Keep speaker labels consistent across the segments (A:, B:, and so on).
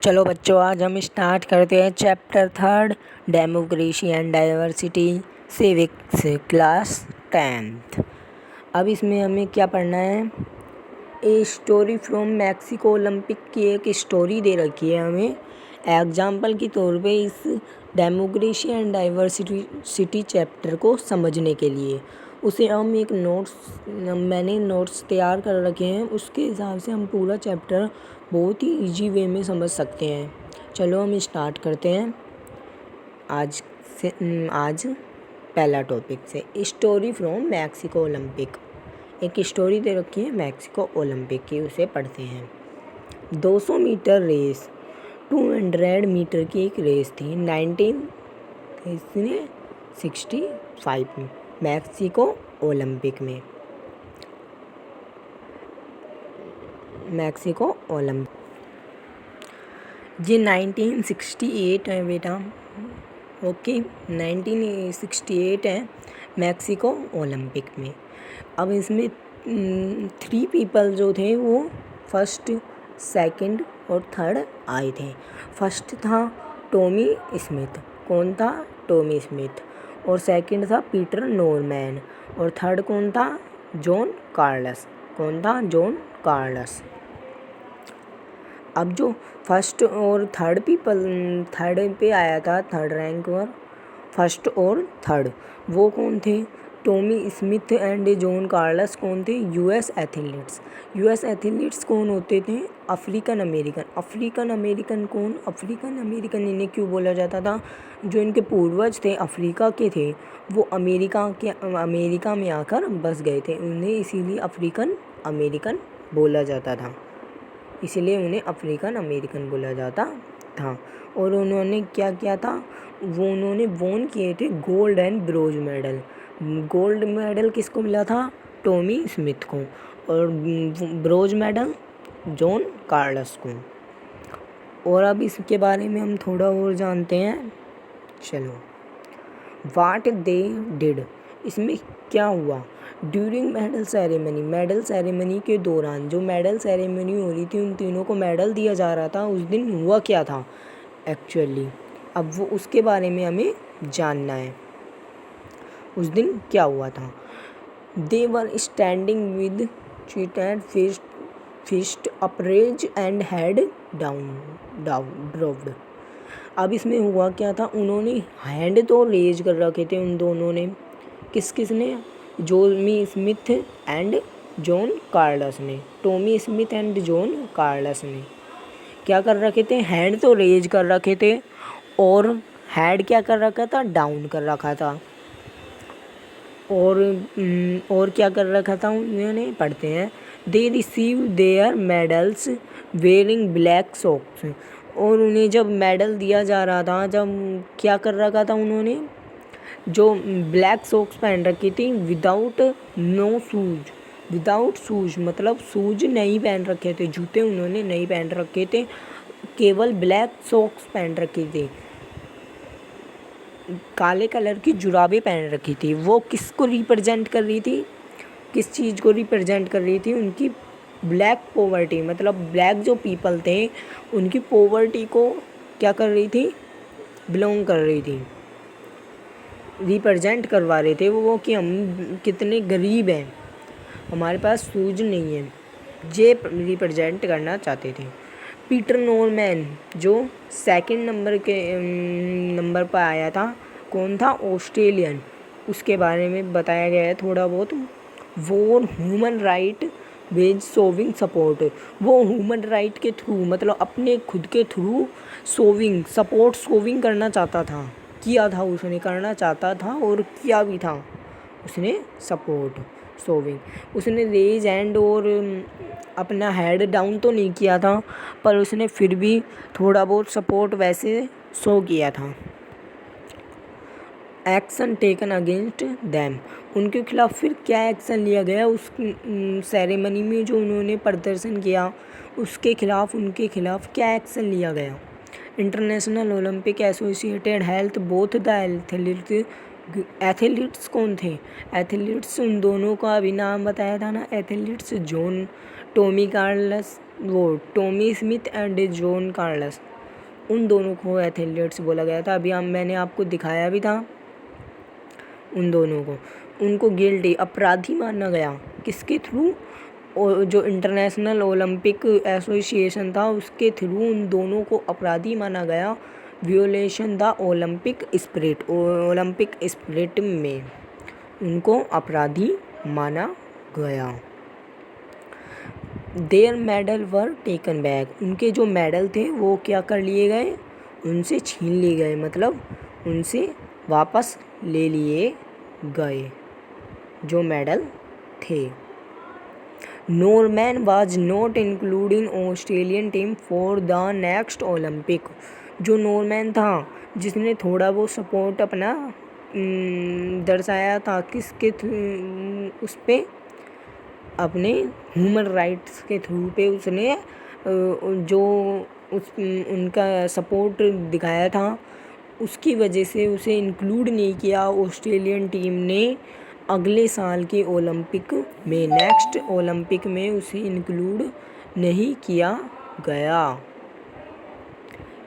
A: चलो बच्चों, आज हम स्टार्ट करते हैं chapter 3 democracy and diversity civics class 10th। अब इसमें हमें क्या पढ़ना है? A story from Mexico Olympic की एक स्टोरी दे रखी है हमें एग्जाम्पल के तौर पे इस डेमोक्रेसी एंड डाइवर्सिटी चैप्टर को समझने के लिए। उसे हम एक मैंने नोट्स तैयार कर रखे हैं, उसके हिसाब से हम पूरा चैप्टर बहुत ही इजी वे में समझ सकते हैं। चलो हम स्टार्ट करते हैं आज पहला टॉपिक से, स्टोरी फ्रॉम मैक्सिको ओलंपिक। एक स्टोरी दे रखी है मैक्सिको ओलंपिक की, उसे पढ़ते हैं। 200 मीटर रेस, 200 मीटर की एक रेस थी 1965 में मैक्सिको ओलंपिक में। ये 1968 है बेटा, ओके 1968 है मैक्सिको ओलंपिक में। अब इसमें 3 पीपल जो थे वो फर्स्ट, सेकंड और थर्ड आए थे। फर्स्ट था टॉमी स्मिथ। कौन था? Tommy Smith. और सेकंड था पीटर नॉरमैन। और थर्ड कौन था? John Carlos. कौन था? John Carlos. अब जो फर्स्ट और थर्ड पे आया था, थर्ड रैंक पर, फर्स्ट और थर्ड, वो कौन थे? Tommy Smith and John Carlos कौन थे? US athletes. यूएस एथलीट्स कौन होते थे? African American. अफ्रीकन अमेरिकन कौन? अफ्रीकन अमेरिकन इन्हें क्यों बोला जाता था? जो इनके पूर्वज थे अफ्रीका के थे, वो अमेरिका में आकर बस गए थे, उन्हें इसीलिए अफ्रीकन अमेरिकन बोला जाता था। इसलिए उन्हें अफ्रीकन अमेरिकन बोला जाता था। और उन्होंने क्या किया था? उन्होंने वोन किए थे gold and bronze medal. Gold medal किसको मिला था? टॉमी स्मिथ को। और ब्रोंज मेडल जॉन कार्लस को। और अब इसके बारे में हम थोड़ा और जानते हैं। चलो, वाट दे डिड, इसमें क्या हुआ? ड्यूरिंग मेडल सेरेमनी के दौरान, जो मेडल सेरेमनी हो रही थी, उन तीनों को मेडल दिया जा रहा था, उस दिन हुआ क्या था एक्चुअली? अब वो उसके बारे में हमें जानना है। उस दिन क्या हुआ था? They were standing with cheated fist upraised and head down dropped. अब इसमें हुआ क्या था? उन्होंने हैंड तो रेज कर रखे थे उन दोनों ने। किस ने? Tommy Smith and John Carlos ने। Tommy Smith and John Carlos ने क्या कर रखे थे? हैंड तो रेज कर रखे थे, और हेड क्या कर रखा था? डाउन कर रखा था। और क्या कर रखा था उन्होंने? पढ़ते हैं। They receive there medals wearing black socks. और उन्हें जब मेडल दिया जा रहा था, जब क्या कर रखा था उन्होंने? जो ब्लैक सॉक्स पहन रखी थी, विदाउट शूज, मतलब शूज नहीं पहन रखे थे, जूते उन्होंने नहीं पहन रखे थे, केवल ब्लैक सॉक्स पहन रखी थी, काले कलर की जुराबें पहन रखी थी। वो किसको रिप्रेजेंट कर रही थी? किस चीज़ को रिप्रेजेंट कर रही थी? उनकी ब्लैक पॉवर्टी, मतलब ब्लैक जो पीपल थे उनकी पॉवर्टी को क्या कर रही थी? बिलोंग कर रही थी, रिप्रेजेंट करवा रहे थे वो कि हम कितने गरीब हैं, हमारे पास शूज नहीं है, ये रिप्रेजेंट करना चाहते थे। पीटर नॉरमैन जो सेकंड नंबर पर आया था, कौन था? ऑस्ट्रेलियन। उसके बारे में बताया गया है थोड़ा बहुत। वो human right with sowing support, वो ह्यूमन राइट के थ्रू, मतलब अपने खुद के थ्रू सोविंग करना चाहता था, उसने करना चाहता था और किया भी था उसने सोविंग। उसने रेज हैंड और अपना हेड डाउन तो नहीं किया था, पर उसने फिर भी थोड़ा बहुत सपोर्ट वैसे शो किया था। एक्शन टेकन अगेंस्ट दैम, उनके खिलाफ फिर क्या एक्शन लिया गया? उस सेरेमनी में जो उन्होंने प्रदर्शन किया, उनके खिलाफ क्या एक्शन लिया गया? International Olympic associated health both the athletes कौन थे? एथलीट्स उन दोनों का अभी नाम बताया था ना, athletes Tommy Smith and John Carlos. उन दोनों को एथलीट्स बोला गया था। अभी मैंने आपको दिखाया भी था उन दोनों को। उनको गिल्टी अपराधी माना गया किसके थ्रू? और जो इंटरनेशनल ओलंपिक एसोसिएशन था उसके थ्रू उन दोनों को अपराधी माना गया वियोलेशन द ओलंपिक स्पिरिट में उनको अपराधी माना गया। Their medal were taken back, उनके जो मेडल थे वो क्या कर लिए गए? उनसे छीन लिए गए, मतलब उनसे वापस ले लिए गए जो मेडल थे। Normann was not include in Australian team for the next Olympic, जो नॉर्मैन था जिसने थोड़ा वो सपोर्ट अपना दर्शाया था किसके उस पे अपने ह्यूमन राइट्स के थ्रू पे उसने जो उनका सपोर्ट दिखाया था उसकी वजह से उसे इंक्लूड नहीं किया ऑस्ट्रेलियन टीम ने अगले साल के ओलंपिक में, नेक्स्ट ओलंपिक में उसे इंक्लूड नहीं किया गया।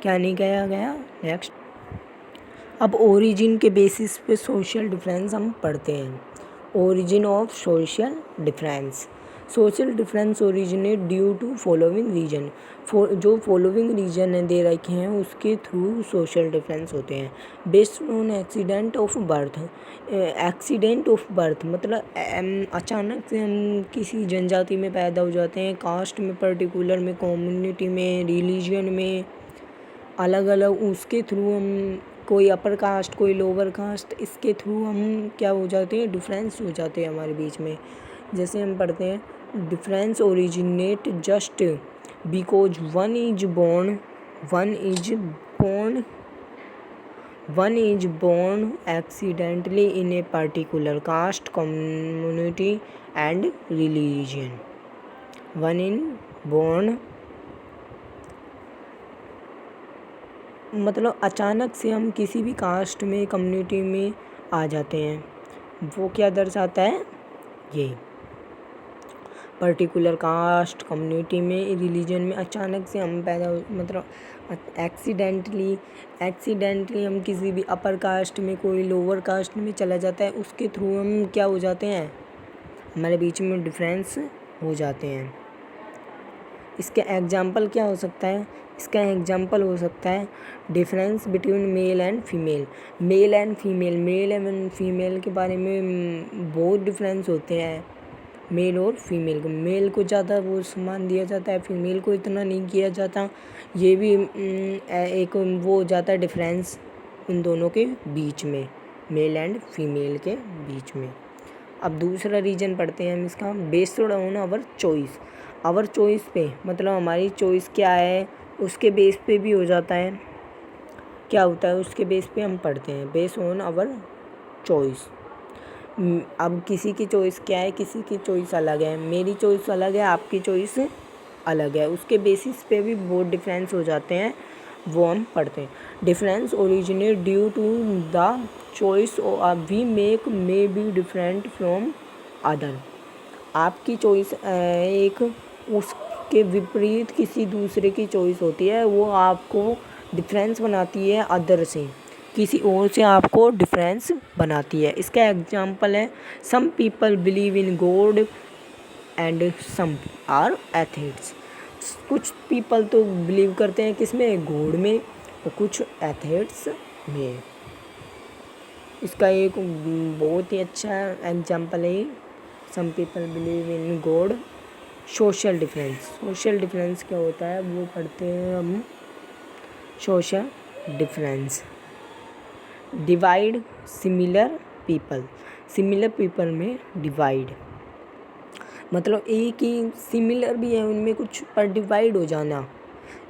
A: क्या नहीं किया गया? नेक्स्ट। अब ओरिजिन के बेसिस पे सोशल डिफरेंस हम पढ़ते हैं। Origin of social difference. Social difference originate due to following reason. जो फॉलोइंग रीजन दे रखे हैं उसके थ्रू सोशल डिफरेंस होते हैं। Based on accident of birth. Accident of birth मतलब अचानक से हम किसी जनजाति में पैदा हो जाते हैं, कास्ट में पर्टिकुलर में, कम्युनिटी में, रिलीजन में अलग अलग, उसके थ्रू हम कोई अपर कास्ट कोई लोअर कास्ट, इसके थ्रू हम क्या हो जाते हैं? डिफरेंस हो जाते हैं हमारे बीच में। जैसे हम पढ़ते हैं difference originate just because one is born accidentally in a particular caste community and religion. One in born मतलब अचानक से हम किसी भी कास्ट में कम्युनिटी में आ जाते हैं, वो क्या दर्शाता है? ये पर्टिकुलर कास्ट कम्युनिटी में रिलीजन में अचानक से हम पैदा मतलब एक्सीडेंटली हम किसी भी अपर कास्ट में कोई लोअर कास्ट में चला जाता है, उसके थ्रू हम क्या हो जाते हैं? हमारे बीच में डिफरेंस हो जाते हैं। इसका एग्जाम्पल क्या हो सकता है? इसका एग्जाम्पल हो सकता है difference between male and female. Male and female के बारे में बहुत डिफरेंस होते हैं। मेल और फीमेल को, मेल को ज़्यादा वो सम्मान दिया जाता है, फीमेल को इतना नहीं किया जाता। ये भी एक वो हो जाता है डिफरेंस उन दोनों के बीच में, मेल एंड फीमेल के बीच में। अब दूसरा रीजन पढ़ते हैं हम इसका। Based on our choice. Our choice पे मतलब हमारी चॉइस क्या है उसके बेस पे भी हो जाता है। क्या होता है उसके बेस पे हम पढ़ते हैं बेस्ड ऑन आवर चॉइस। अब किसी की चॉइस क्या है, किसी की चॉइस अलग है, मेरी चॉइस अलग है, आपकी चॉइस अलग है, उसके बेसिस पे भी बहुत डिफरेंस हो जाते हैं, वो हम पढ़ते हैं। Difference originate due to the choice we make may be different from other. आपकी चॉइस एक उसके विपरीत किसी दूसरे की चॉइस होती है, वो आपको डिफरेंस बनाती है अदर से, किसी और से आपको डिफरेंस बनाती है। इसका एग्जांपल है some people believe in God and some are atheists. कुछ पीपल तो बिलीव करते हैं किसमें? गॉड में, और कुछ एथेइस्ट्स में। इसका एक बहुत ही अच्छा एग्जांपल है some people believe in God. Social difference क्या होता है वो पढ़ते हैं हम। Social difference divide similar people में डिवाइड मतलब एक ही सिमिलर भी है उनमें कुछ पर डिवाइड हो जाना।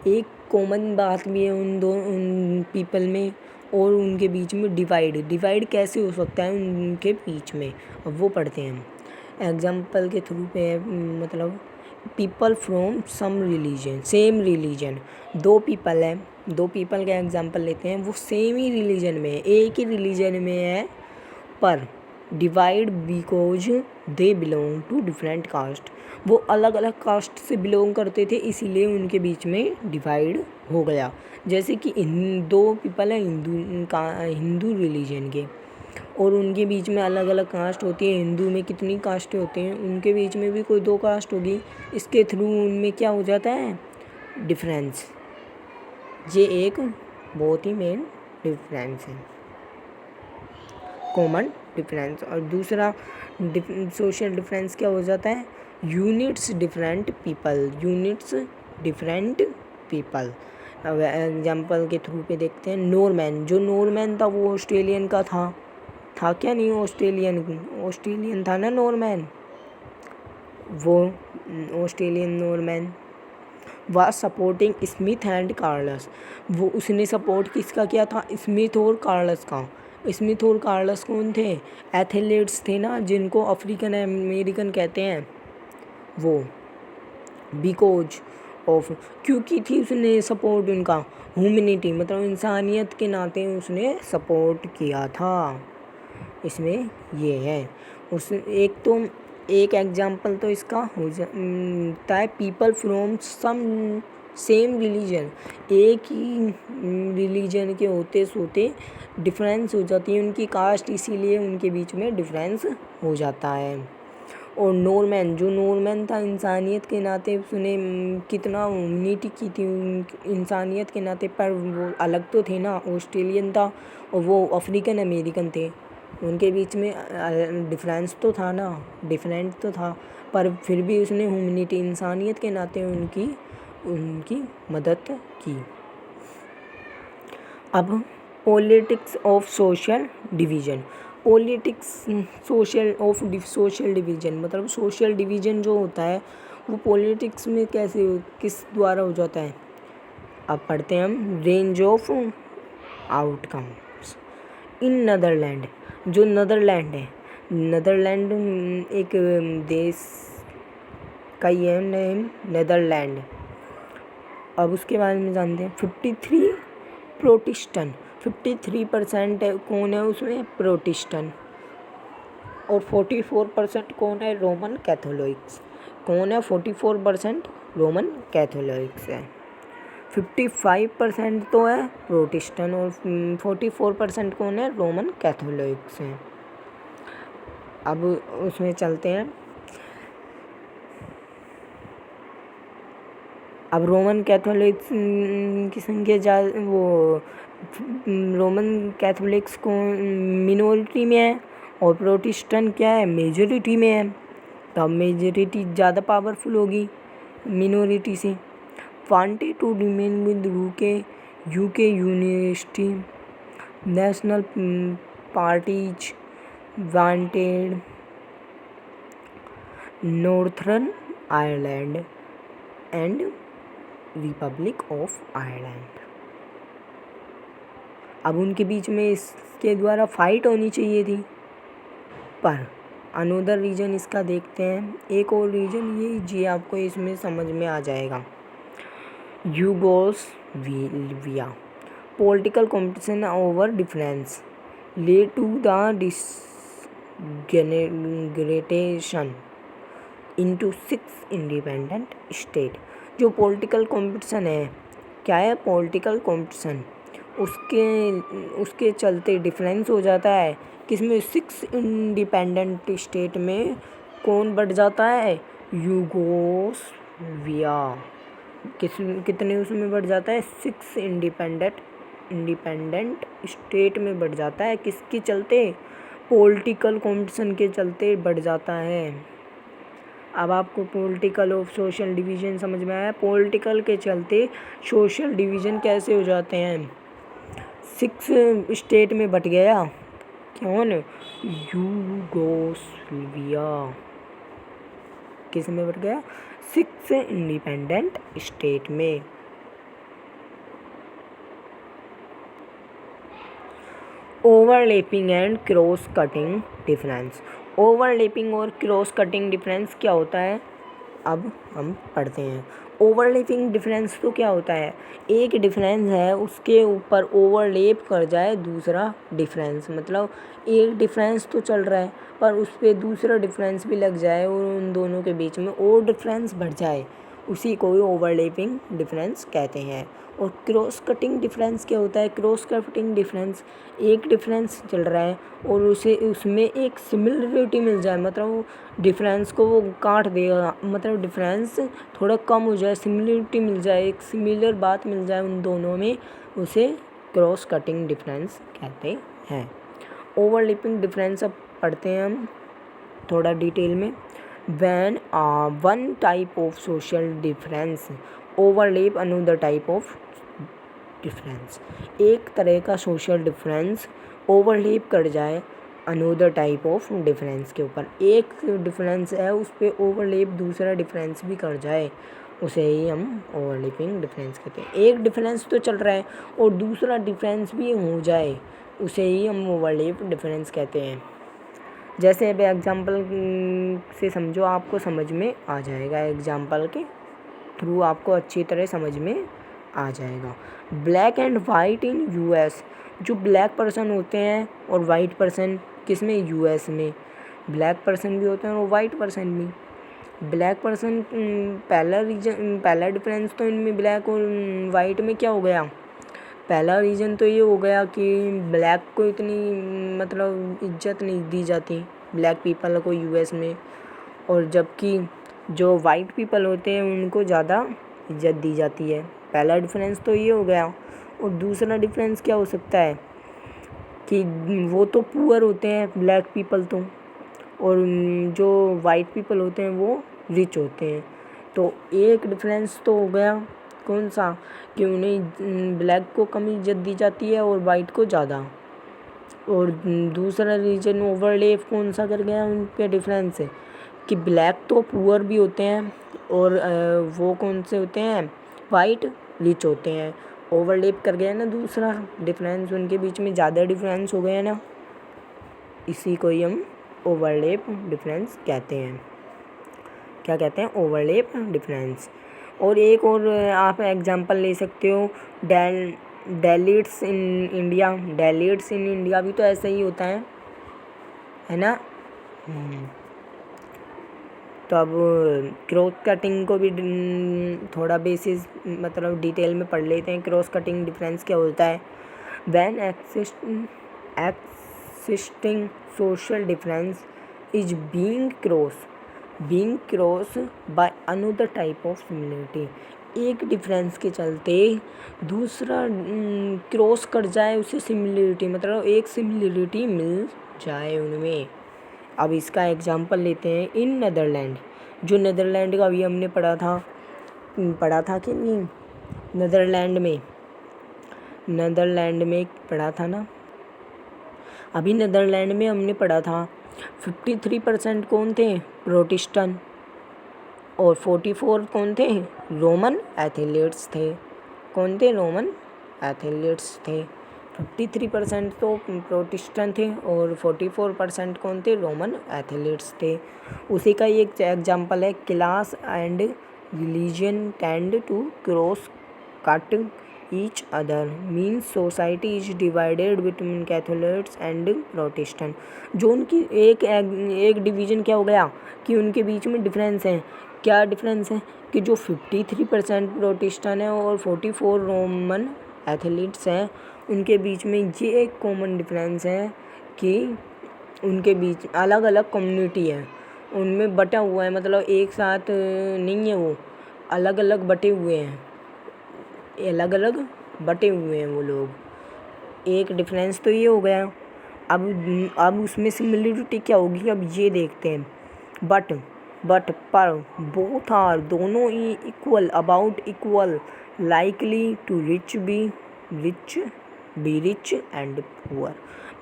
A: एक कॉमन बात भी है उन पीपल में और उनके बीच में डिवाइड कैसे हो सकता है उनके बीच में, अब वो पढ़ते हैं हम एग्जाम्पल के थ्रू पे। मतलब people from some religion, same religion. दो पीपल का एग्जाम्पल लेते हैं, वो सेम ही रिलीजन में है, एक ही रिलीजन में है, पर divide because they belong to different caste, वो अलग अलग कास्ट से बिलोंग करते थे इसीलिए उनके बीच में डिवाइड हो गया। जैसे कि दो पीपल हैं हिंदू रिलीजन के और उनके बीच में अलग अलग कास्ट होती है। हिंदू में कितनी कास्ट होते हैं, उनके बीच में भी कोई दो कास्ट होगी, इसके थ्रू उनमें क्या हो जाता है, डिफरेंस। ये एक बहुत ही मेन डिफरेंस है, कॉमन डिफरेंस। और दूसरा सोशल डिफरेंस क्या हो जाता है, यूनिट्स डिफरेंट पीपल। अब एग्जाम्पल के थ्रू पे देखते हैं, नॉर्मैन, जो नॉर्मैन था वो ऑस्ट्रेलियन का था क्या नहीं, ऑस्ट्रेलियन था ना नॉर्मैन, वो ऑस्ट्रेलियन नॉर्मैन वह सपोर्टिंग स्मिथ एंड कार्लस, वो उसने सपोर्ट किसका किया था, स्मिथ और कार्लस का। स्मिथ और कार्लस कौन थे, एथलीट्स थे ना, जिनको अफ्रीकन अमेरिकन कहते हैं वो, बिकॉज ऑफ, क्योंकि थी उसने सपोर्ट उनका, ह्यूमैनिटी मतलब इंसानियत के नाते उसने सपोर्ट किया था। इसमें ये है उस एक एग्जाम्पल तो इसका हो जाता है, people from some same religion, एक ही रिलीजन के होते डिफरेंस हो जाती है उनकी कास्ट, इसीलिए उनके बीच में डिफरेंस हो जाता है। और नॉर्मैन, जो नॉर्मैन था इंसानियत के नाते उसने कितना ह्यूमैनिटी की थी इंसानियत के नाते, पर वो अलग तो थे ना, ऑस्ट्रेलियन था और वो अफ्रीकन अमेरिकन थे, उनके बीच में डिफरेंस तो था ना, डिफरेंट तो था, पर फिर भी उसने ह्यूमैनिटी इंसानियत के नाते उनकी मदद की। अब politics of social division, politics social division मतलब सोशल डिवीज़न जो होता है वो पॉलिटिक्स में किस द्वारा हो जाता है। अब पढ़ते हैं हम, range of outcomes in Netherlands, जो नदरलैंड है, नदरलैंड एक देश का ही है नेम, नदरलैंड। अब उसके बारे में जानते हैं, 53% कौन है उसमें, प्रोटेस्टेंट, और 44% कौन है, रोमन कैथोलिक्स। कौन है, 44% रोमन कैथोलिक्स है, 55% तो है प्रोटेस्टेंट और 44% कौन है, रोमन कैथोलिक्स हैं। अब उसमें चलते हैं, अब रोमन कैथोलिक्स की संख्या रोमन कैथोलिक्स को मिनोरिटी में है और प्रोटेस्टेंट क्या है, मेजॉरिटी में है, तब मेजॉरिटी ज़्यादा पावरफुल होगी मिनोरिटी से। Wanted to remain with UK university, national parties wanted Northern Ireland and Republic of Ireland. अब उनके बीच में इसके द्वारा फाइट होनी चाहिए थी, पर अनोदर रीजन इसका देखते हैं, एक और रीजन ये आपको इसमें समझ में आ जाएगा, Yugoslavia, political competition over difference led to the disintegration into 6 independent state. जो पॉलिटिकल कंपटीशन है, क्या है पॉलिटिकल कंपटीशन, उसके चलते डिफरेंस हो जाता है किसमें, 6 इंडिपेंडेंट स्टेट में कौन बढ़ जाता है, यूगोस्लाविया। कितने उसमें बढ़ जाता है, 6 इंडिपेंडेंट स्टेट में बढ़ जाता है, किसके चलते, पॉलिटिकल कंपटीशन के चलते बढ़ जाता है। अब आपको पॉलिटिकल ऑफ सोशल डिवीज़न समझ में आया, पॉलिटिकल के चलते सोशल डिवीज़न कैसे हो जाते हैं, 6 स्टेट में बट गया, कौन, यूगोस्लाविया, किस में बट गया, 6 इंडिपेंडेंट स्टेट में। Overlapping and cross cutting difference, overlapping और क्रॉस कटिंग डिफरेंस क्या होता है, अब हम पढ़ते हैं। ओवरलैपिंग डिफरेंस तो क्या होता है, एक डिफरेंस है उसके ऊपर ओवरलेप कर जाए दूसरा डिफरेंस, मतलब एक डिफरेंस तो चल रहा है पर उस पर दूसरा डिफरेंस भी लग जाए और उन दोनों के बीच में और डिफरेंस बढ़ जाए, उसी को ओवरलैपिंग डिफरेंस कहते हैं। और क्रॉस कटिंग डिफरेंस क्या होता है, क्रॉस कटिंग डिफरेंस एक डिफरेंस चल रहा है और उसे उसमें एक सिमिलरिटी मिल जाए, मतलब वो डिफरेंस को वो काट देगा, मतलब डिफरेंस थोड़ा कम हो जाए, सिमिलरिटी मिल जाए, एक सिमिलर बात मिल जाए उन दोनों में, उसे क्रॉस कटिंग डिफरेंस कहते हैं। ओवरलैपिंग डिफरेंस अब पढ़ते हैं हम थोड़ा डिटेल में। When one type of social difference overlap another type of difference, एक तरह का सोशल डिफरेंस ओवरलैप कर जाए अनदर टाइप ऑफ डिफरेंस के ऊपर, एक डिफरेंस है उस पर ओवरलैप दूसरा डिफरेंस भी कर जाए, उसे ही हम ओवरलैपिंग डिफरेंस कहते हैं। एक डिफरेंस तो चल रहा है और दूसरा डिफरेंस भी हो जाए, उसे ही हम ओवरलैप डिफरेंस कहते हैं। जैसे अब एग्जांपल से समझो, आपको समझ में आ जाएगा, एग्जांपल के थ्रू आपको अच्छी तरह समझ में आ जाएगा। Black and white in US, जो ब्लैक पर्सन होते हैं और वाइट पर्सन किस में, यूएस में ब्लैक पर्सन भी होते हैं और वाइट पर्सन भी। ब्लैक पर्सन पहला डिफरेंस तो इनमें ब्लैक और वाइट में क्या हो गया, पहला रीज़न तो ये हो गया कि ब्लैक को इतनी मतलब इज्जत नहीं दी जाती ब्लैक पीपल को यूएस में, और जबकि जो वाइट पीपल होते हैं उनको ज़्यादा इज्जत दी जाती है। पहला डिफरेंस तो ये हो गया। और दूसरा डिफरेंस क्या हो सकता है कि वो तो पुअर होते हैं ब्लैक पीपल तो, और जो वाइट पीपल होते हैं वो रिच होते हैं। तो एक डिफरेंस तो हो गया कौन सा, कि उन्हें ब्लैक को कम इज्जत दी जाती है और वाइट को ज़्यादा। और दूसरा रीजन ओवरलैप कौन सा कर गया उन पे डिफरेंस है कि ब्लैक तो पुअर भी होते हैं और वो कौन से होते हैं, वाइट रिच होते हैं। ओवरलैप कर गया ना दूसरा डिफरेंस, उनके बीच में ज़्यादा डिफरेंस हो गया ना, इसी को ही हम ओवरलैप डिफरेंस कहते हैं। क्या कहते हैं, ओवरलैप डिफरेंस। और एक और आप एग्जांपल ले सकते हो, डेलीट्स इन इंडिया, डेलीट्स इन इंडिया भी तो ऐसा ही होता है ना। तो अब क्रॉस कटिंग को भी थोड़ा बेसिस मतलब डिटेल में पढ़ लेते हैं। क्रॉस कटिंग डिफरेंस क्या होता है, when existing social difference is being cross by another type of similarity, एक डिफरेंस के चलते दूसरा क्रॉस कर जाए उसे सिमिलरिटी, मतलब एक सिमिलरिटी मिल जाए उनमें। अब इसका एग्जांपल लेते हैं इन नेदरलैंड, जो नेदरलैंड का अभी हमने पढ़ा था कि नहीं, नेदरलैंड में पढ़ा था ना, अभी नेदरलैंड में हमने पढ़ा था 53% कौन थे, प्रोटेस्टेंट, और 44 कौन थे, रोमन एथलीट्स थे। कौन थे, रोमन एथलीट्स थे। 53% तो प्रोटेस्टेंट थे और 44% कौन थे, रोमन एथलीट्स थे। उसी का एक एग्जांपल है, class and religion tend to cross cut each other, means society is divided between Catholics and Protestant. जो उनकी एक डिवीज़न क्या हो गया कि उनके बीच में डिफरेंस है। क्या डिफरेंस है कि जो 53% प्रोटेस्टेंट है और 44 रोमन एथलीट्स हैं, उनके बीच में ये एक कॉमन डिफरेंस है कि उनके बीच अलग अलग कम्युनिटी है, उनमें बटा हुआ है, मतलब एक साथ नहीं है, वो अलग अलग बटे हुए हैं, वो लोग। एक डिफरेंस तो ये हो गया। अब उसमें सिमिलरिटी क्या होगी, अब ये देखते हैं। बट पर बोथ आर, दोनों ही equal, about equal, likely to be rich and poor.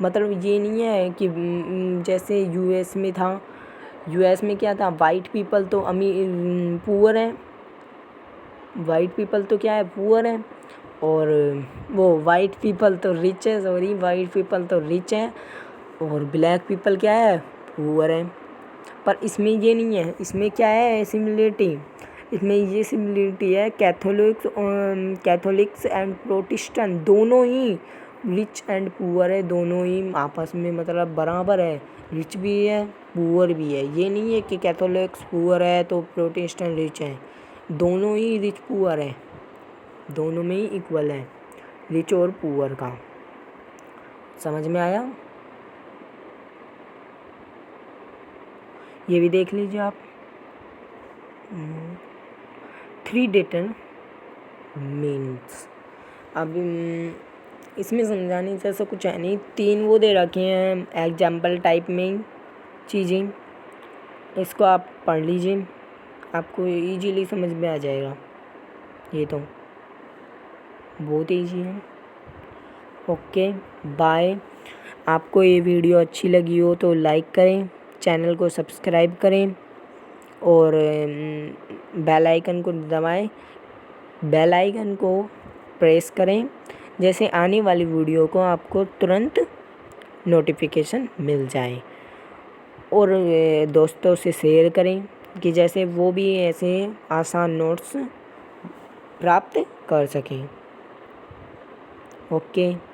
A: मतलब ये नहीं है कि जैसे यूएस में था, यूएस में क्या था, वाइट पीपल तो पुअर हैं, वाइट पीपल तो क्या है, पुअर हैं, और वो वाइट पीपल तो रिच है, और ब्लैक पीपल क्या है, पुअर है। पर इसमें ये नहीं है, इसमें क्या है, सिमिलरिटी, इसमें ये सिमिलरिटी है, कैथोलिक्स एंड प्रोटेस्टेंट दोनों ही, रिच एंड पुअर है, दोनों ही आपस में मतलब बराबर है, रिच भी है पुअर भी है। ये नहीं है कि कैथोलिक्स पुअर है तो प्रोटेस्टेंट रिच है, दोनों ही रिच पुअर है, दोनों में ही इक्वल है रिच और पुअर का। समझ में आया? ये भी देख लीजिए आप। 3 डिटरमिनेंट्स। अब इसमें समझाने जैसा कुछ है नहीं, 3 वो दे रखे हैं एग्जाम्पल टाइप में चीज़ें, इसको आप पढ़ लीजिए, आपको इजीली समझ में आ जाएगा। ये तो बहुत ईजी है। Okay bye. आपको ये वीडियो अच्छी लगी हो तो लाइक करें, चैनल को सब्सक्राइब करें और बेल आइकन को दबाएं, बेल आइकन को प्रेस करें, जैसे आने वाली वीडियो को आपको तुरंत नोटिफिकेशन मिल जाए। और दोस्तों से शेयर करें कि जैसे वो भी ऐसे आसान नोट्स प्राप्त कर सकें। ओके।